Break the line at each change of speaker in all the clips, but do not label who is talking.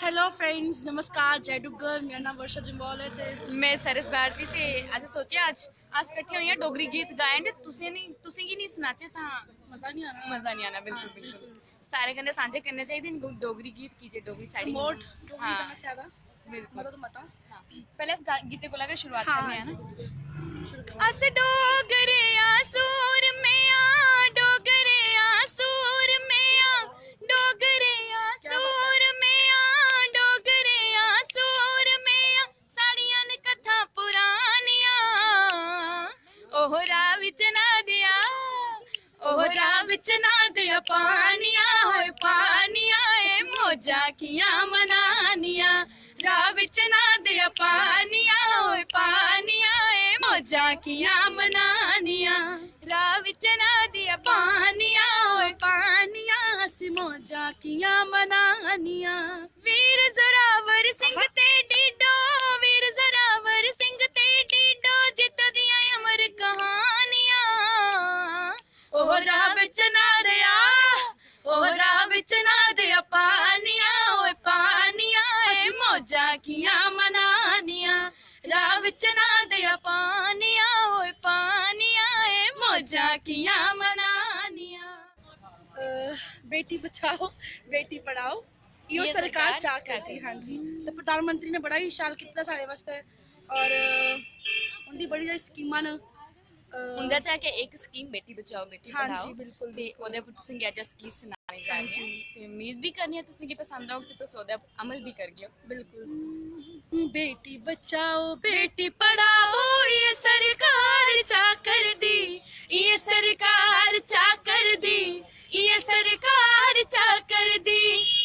Hello friends, नमस्कार, जय डुग्गर। मेरा नाम वर्षा जंबाल है ते
मैं सरस भारती ते अस सोचे अज इकट्ठे होइए डोगरी गीत गाए ते तुसें गी नहीं सुनाचे तां मजा नहीं आना। बिल्कुल बिल्कुल सारे कन्नै सांझे करने चाहिए डोगरी गीत की जे डोगरी साड़ी
प्रमोट डोगरी करना चाहिए।
बिल्कुल
मता तो मता
पहले इस गीते कोला गै शुरुआत
हाँ,
करने
हाँ
हैं
जी।
ना। अस डोगरे सूर में डोगरे सूर में डोगरे सूर में डोगरे सूर में साड़ियां ने कथा पुरानियां ओहरा विच ना दिया ओहरा विच ना दिया पानियां होए पानियां ए मौजा कियां मनानियां राह विच ना दिया पानियां होए पानियां ए मौजा कियां मनानियां राह विच ना दिया पानियां होए पानियां असी मौजा कियां मनानियां। वीर जोरावर सिंह ते डीडो वीर जोरावर सिंह ते डीडो जित दियां अमर कहानियां ओहरा विच ना दिया ओहरा विच ना दिया पानियां ओए पानियां ए मौजा कियां मनानियां राह विच ना दिया पानियां ओए पानियां ए मौजा कियां मनानियां।
बेटी बचाओ बेटी पढ़ाओ यो
ये
सरकार
सरकार
चाह करती। हाँ जी, तो प्रधानमंत्री ने बड़ा ही शाल किया साढ़े वास्ते और उनकी बड़ी सारी स्कीमां न।
हुंदा चाहे कि एक स्कीम बेटी बचाओ बेटी
हाँ
पढ़ाओ
जी, बिल्कुल,
ते
बिल्कुल।
ओदे पर तुसें गी अज्ज स्कीम सुनाने जा
हाँ
रहे
जी।
हैं ते उम्मीद भी करनी है तुसें गी पसंद आउग ते तुस ओदे पर अमल भी करगे।
बिल्कुल। बेटी बचाओ बेटी पढ़ाओ ये सरकार चाकर दी ये सरकार चाकर दी ये सरकार चाकर दी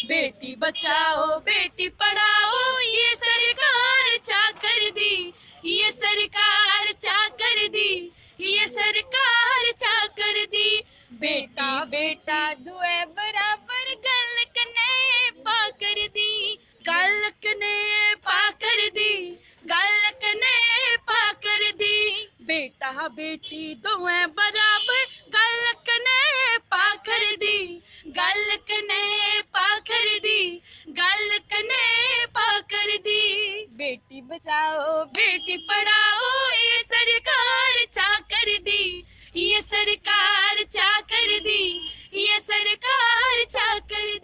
बेटी बचाओ बेटी पढ़ाओ ये सरकार चाकर दी ये सरकार चाकर दी ये सरकार चाकर दी बेटा बेटा दुए बराबर गल कने पा कर दी गल कने पा कर दी गल कने पा कर दी बेटा बेटी दोवें बराबर गल कने पा कर दी गल कने पा कर दी गल कने पा कर दी बेटी बचाओ बेटी पढ़ाओ ये सरकार चाकर दी ये सरकार चाकर दी ये सरकार चाकर